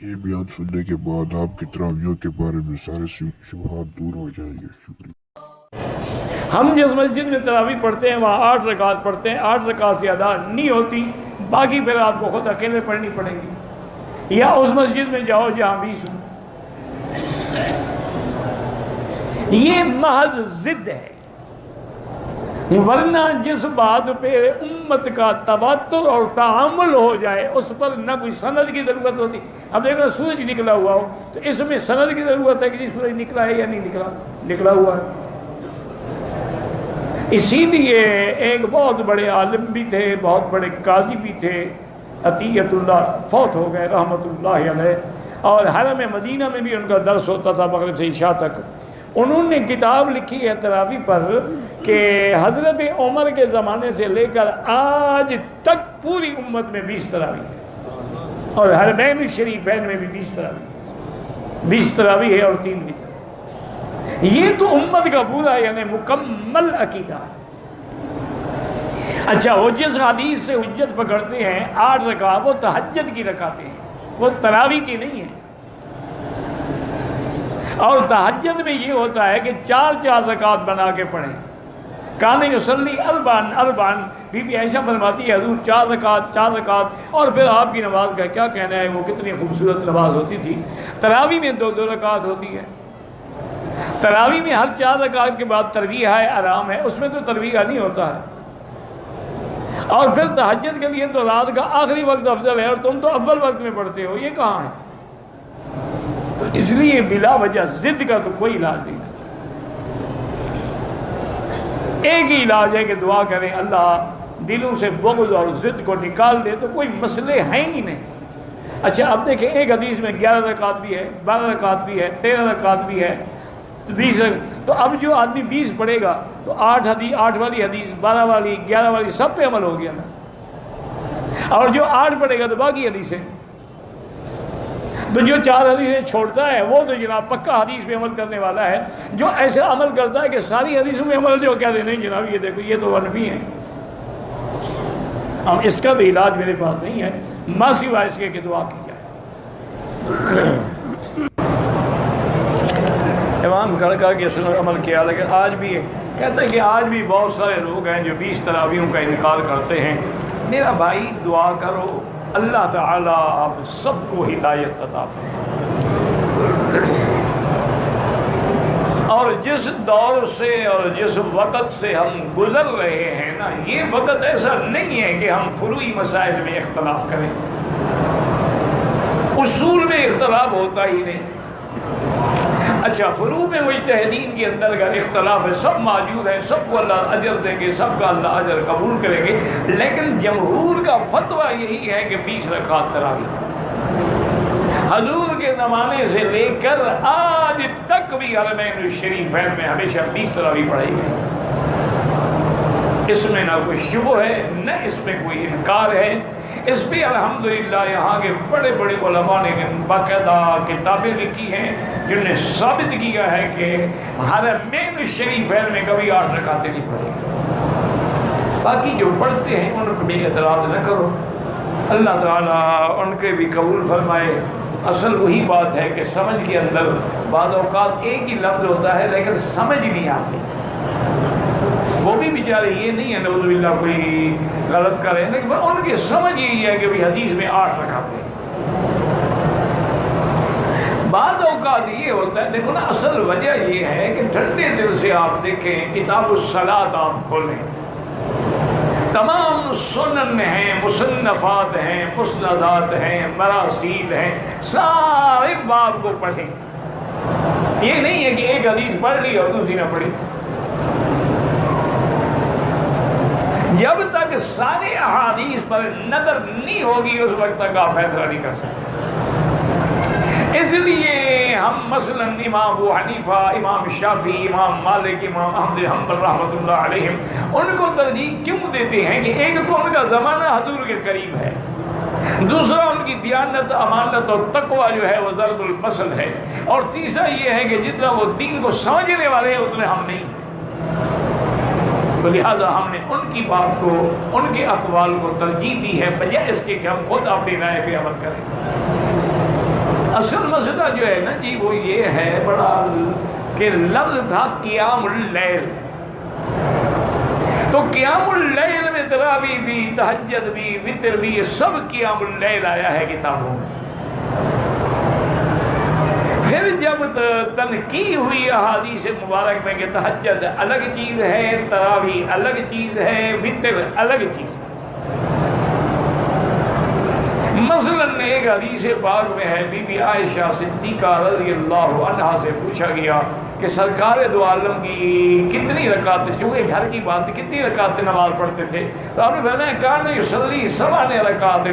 یہ بیان سننے کے بعد آپ کی تراویحوں کے بارے میں سارے شبہات دور ہو جائیں گے. شکریہ. ہم جس مسجد میں تراویح پڑھتے ہیں وہاں 8 رکعت پڑھتے ہیں، 8 رکعت سے ادا نہیں ہوتی، باقی پھر آپ کو خود اکیلے پڑھنی پڑیں گی، یا اس مسجد میں جاؤ جہاں 20 ہوں. یہ محض ضد ہے، ورنہ جس بات پہ امت کا تواتر اور تعامل ہو جائے اس پر نہ کوئی سند کی ضرورت ہوتی. اب دیکھو سورج نکلا ہوا ہو تو اس میں سند کی ضرورت ہے کہ جی سورج نکلا ہے یا نہیں نکلا، نکلا ہوا ہے. اسی لیے ایک بہت بڑے عالم بھی تھے، بہت بڑے قاضی بھی تھے، عطیت اللہ، فوت ہو گئے رحمت اللہ علیہ، اور حرم مدینہ میں بھی ان کا درس ہوتا تھا مغرب سے عشاء تک. انہوں نے کتاب لکھی ہے تراویح پر کہ حضرت عمر کے زمانے سے لے کر آج تک پوری امت میں 20 تراویح ہے، اور حرمین الشریفین میں بھی 20 تراویح ہے اور 3 وتر. یہ تو امت کا پورا یعنی مکمل عقیدہ ہے. اچھا، وہ جس حدیث سے حجت پکڑتے ہیں 8 رکعت، وہ تہجد کی رکعتیں ہیں، وہ تراویح کی نہیں ہیں. اور تہجد میں یہ ہوتا ہے کہ 4 رکعت بنا کے پڑھیں. کان یصلی اربعن، بی بی عائشہ فرماتی ہے حضور 4 رکعت، اور پھر آپ کی نماز کا کیا کہنا ہے، وہ کتنی خوبصورت نماز ہوتی تھی. تراویح میں 2 رکعت ہوتی ہے. تراویح میں ہر 4 رکعت کے بعد ترویح ہے، آرام ہے، اس میں تو ترویح نہیں ہوتا ہے. اور پھر تہجد کے لیے تو رات کا آخری وقت افضل ہے، اور تم تو اول وقت میں پڑھتے ہو، یہ کہاں ہے؟ تو اس لیے بلا وجہ ضد کا تو کوئی علاج نہیں. ایک ہی علاج ہے کہ دعا کریں اللہ دلوں سے بغض اور ضد کو نکال دے، تو کوئی مسئلے ہیں ہی نہیں. اچھا اب دیکھیں، ایک حدیث میں 11 رکعت بھی ہے، 12 رکعت بھی ہے، 13 رکعت بھی ہے، 20 رکعت. تو اب جو آدمی 20 پڑھے گا تو 8 والی حدیث، 12 والی، 11 والی، سب پہ عمل ہو گیا نا. اور جو 8 پڑھے گا تو باقی حدیثیں. تو جو 4 حدیثیں چھوڑتا ہے وہ تو جناب پکا حدیث پہ عمل کرنے والا ہے. جو ایسا عمل کرتا ہے کہ ساری حدیثوں میں عمل، جو کہتے ہیں نہیں جناب یہ دیکھو یہ تو حنفی ہیں. اب اس کا بھی علاج میرے پاس نہیں ہے، ماں سوائے اس کے کہ دعا کی جائے. امام کر کے سنت عمل کیا، لیکن آج بھی کہتے ہیں کہ آج بھی بہت سارے لوگ ہیں جو 20 تراویحوں کا انکار کرتے ہیں. میرا بھائی دعا کرو اللہ تعالیٰ آپ سب کو ہدایت عطا فرمائے. اور جس دور سے اور جس وقت سے ہم گزر رہے ہیں نا، یہ وقت ایسا نہیں ہے کہ ہم فروعی مسائل میں اختلاف کریں. اصول میں اختلاف ہوتا ہی نہیں. اچھا، فروع میں مجتہدین کے اندر اگر اختلاف ہے، سب موجود ہیں، سب کو اللہ اجر دیں گے، سب کا اللہ اجر قبول کریں گے، لیکن جمہور کا فتویٰ یہی ہے کہ 20 رکعت تراویح. حضور کے زمانے سے لے کر آج تک بھی حرمین الشریفین میں ہمیشہ 20 تراویح پڑھائی گئی. اس میں نہ کوئی شبہ ہے، نہ اس میں کوئی انکار ہے. اس پہ الحمدللہ یہاں کے بڑے بڑے علماء نے باقاعدہ کتابیں لکھی ہیں جن نے ثابت کیا ہے کہ حرمین الشریفین میں کبھی 8 رکعتیں نہیں پڑھی. باقی جو پڑھتے ہیں ان کو بھی اعتراض نہ کرو، اللہ تعالیٰ ان کے بھی قبول فرمائے. اصل وہی بات ہے کہ سمجھ کے اندر بعض اوقات ایک ہی لفظ ہوتا ہے لیکن سمجھ نہیں آتی. وہ بھی بیچارے یہ نہیں ہے نعوذ باللہ کوئی غلط کرے، لیکن ان کی سمجھ یہی ہے کہ بھی حدیث میں 8 رکعتیں. بعض اوقات یہ ہوتا ہے، دیکھو نا اصل وجہ یہ ہے کہ ٹھنڈے دل سے آپ دیکھیں کتاب الصلاۃ آپ کھولیں، تمام سنن ہیں، مصنفات ہیں، مسندات ہیں، مراسیل ہیں، سارے باب کو پڑھیں. یہ نہیں ہے کہ ایک حدیث پڑھ لی اور دوسری نہ پڑھی. جب تک سارے احادیث پر نظر نہیں ہوگی اس وقت تک آپ فیصلہ نہیں کر سکتے. اس لیے ہم مثلا امام ابو حنیفہ، امام شافعی، امام مالک، امام احمد حنبل رحمۃ اللہ علیہم ان کو ترجیح کیوں دیتے ہیں کہ ایک تو ان کا زمانہ حضور کے قریب ہے، دوسرا ان کی دیانت، امانت اور تقوی جو ہے وہ ضرب المثل ہے، اور تیسرا یہ ہے کہ جتنا وہ دین کو سمجھنے والے ہیں اتنے ہم نہیں. تو لہٰذا ہم نے ان کی بات کو، ان کے اقوال کو ترجیح دی ہے بجائے اس کے کہ ہم خود اپنی رائے پہ عمل کریں. اصل مسئلہ جو ہے نا جی وہ یہ ہے بڑا کہ لفظ تھا قیام اللیل، تو قیام اللیل میں تراویح بھی، تہجد بھی، وتر بھی، یہ سب قیام اللیل آیا ہے کتابوں میں۔ پھر جب تنقیح ہوئی احادیث مبارک میں کہ تہجد الگ چیز ہے، تراویح الگ چیز ہے، وتر الگ چیز ہے۔ مثلاً ایک حدیث پاک میں ہے بی بی عائشہ صدیقہ رضی اللہ عنہا سے پوچھا گیا کہ سرکار دو عالم کی کتنی رکعت، چونکہ گھر کی بات کتنی رکعت نماز پڑھتے تھے، تو آپ نے فرمایا کان یصلی 7 رکعات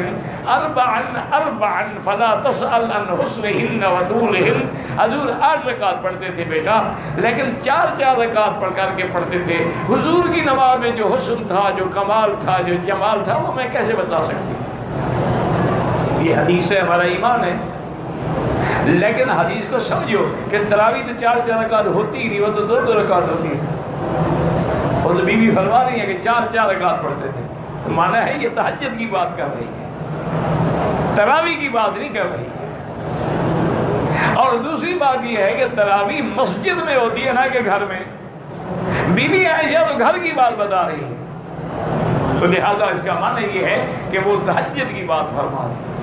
اربعا فلا تسأل عن حسنہن وطولہن، حضور 8 رکعت پڑھتے تھے بیٹا، لیکن 4 رکعت پڑھ کر کے پڑھتے تھے۔ حضور کی نماز میں جو حسن تھا، جو کمال تھا، جو جمال تھا، وہ میں کیسے بتا سکتی ہوں؟ یہ حدیث ہے، ہمارا ایمان ہے، لیکن حدیث کو سمجھو کہ تراویح تو 4 رکعت ہوتی ہی نہیں، وہ تو 2 رکعت ہوتی ہے۔ وہ تو بی بی فرما رہی ہے کہ 4 رکعت پڑھتے تھے، تو مانا ہے یہ تہجد کی بات کر رہی ہے، تراویح کی بات نہیں کر رہی ہے۔ اور دوسری بات یہ ہے کہ تراویح مسجد میں ہوتی ہے نا کہ گھر میں، بی بی عائشہ تو گھر کی بات بتا رہی ہے، تو لہذا اس کا معنی یہ ہے کہ وہ تہجد کی بات فرما رہی ہے۔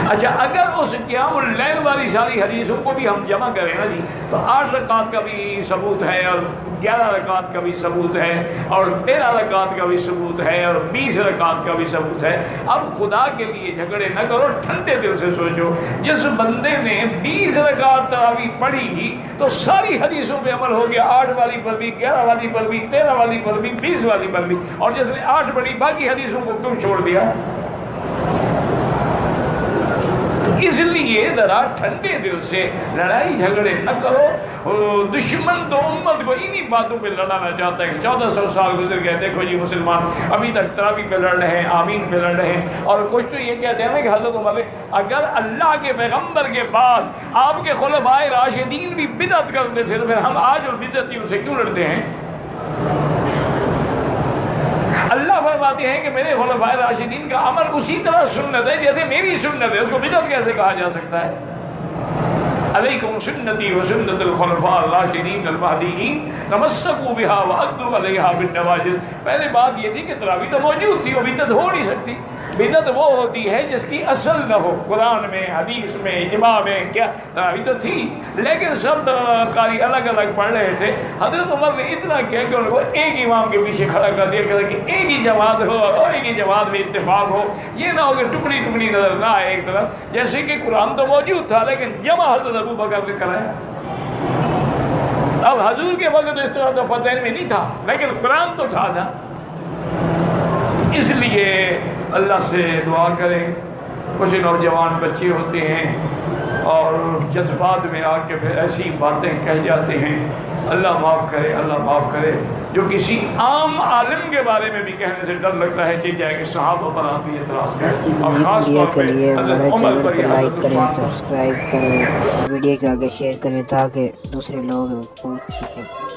اچھا، اگر اس قیام اللیل والی ساری حدیثوں کو بھی ہم جمع کریں نا جی، تو 8 رکعت کا بھی ثبوت ہے، اور 11 رکعت کا بھی ثبوت ہے، اور 13 رکعت کا بھی ثبوت ہے، اور 20 رکعت کا بھی ثبوت ہے۔ اب خدا کے لیے جھگڑے نہ کرو، ٹھنڈے دل سے سوچو، جس بندے نے 20 رکعت تراویح پڑھی تو ساری حدیثوں پہ عمل ہو گیا، 8 والی پر بھی، 11 والی پر بھی، 13 والی پر بھی، 20 والی پر بھی، اور جس نے 8 پڑھی باقی حدیثوں کو کیوں چھوڑ دیا؟ اس لیے ذرا ٹھنڈے دل سے لڑائی جھگڑے نہ کرو۔ دشمن تو امت کو انہی باتوں پہ لڑانا چاہتا ہے کہ 1400 سال گزر گئے، دیکھو جی مسلمان ابھی تک تراویح پہ لڑ رہے ہیں، آمین پہ لڑ رہے ہیں۔ اور کچھ تو یہ کہتے ہیں کہ حضرت عمر اگر اللہ کے پیغمبر کے بعد آپ کے خلفائے راشدین بھی بدعت کرتے تھے تو پھر ہم آج اور بدعتیوں سے کیوں لڑتے ہیں؟ اللہ فرماتے ہیں کہ میرے خلفائے راشدین کا عمل اسی طرح سنت ہے جیسے میری سنت ہے، اس کو بدعت کیسے کہا جا سکتا ہے؟ علیکم سنتی و سنت الخلفاء الراشدین المہدیین تمسکوا بہا وعضوا علیہا بالنواجذ۔ پہلے بات یہ تھی کہ تراویح تو موجود تھی، وہ بدعت ہو نہیں سکتی۔ بدعت وہ ہوتی ہے جس کی اصل نہ ہو، قرآن میں، حدیث میں، اجماع میں، کیا تراویح تو تھی لیکن سب قاری الگ الگ پڑھ رہے تھے۔ حضرت عمر نے اتنا کیا کہ ان کو ایک امام کے پیچھے کھڑا کر دیا کہ ایک ہی جماعت ہو اور ایک ہی جماعت میں اتفاق ہو، یہ نہ ہو کہ ٹکڑی ٹکڑی نظر نہ آئے ایک طرف۔ جیسے کہ قرآن تو موجود تھا لیکن جمع حضرت ابو بکر نے کرایا۔ اب حضور کے وقت اس طرح تو فتح میں نہیں تھا لیکن قرآن تو تھا نا۔ اس لیے اللہ سے دعا کریں، کچھ نوجوان بچے ہوتے ہیں اور جذبات میں آ کے پھر ایسی باتیں کہہ جاتے ہیں، اللہ معاف کرے، اللہ معاف کرے۔ جو کسی عام عالم کے بارے میں بھی کہنے سے ڈر لگتا ہے چیز جائے کہ صحابہ پر آپ بھی اعتراض کریں، اور خاص طور پہ حضرت عمر پر یا لائک حضرت کریں، عثمان پر۔ سبسکرائب کریں، ویڈیو کو آگے شیئر کریں تاکہ دوسرے لوگ پہنچ سکیں۔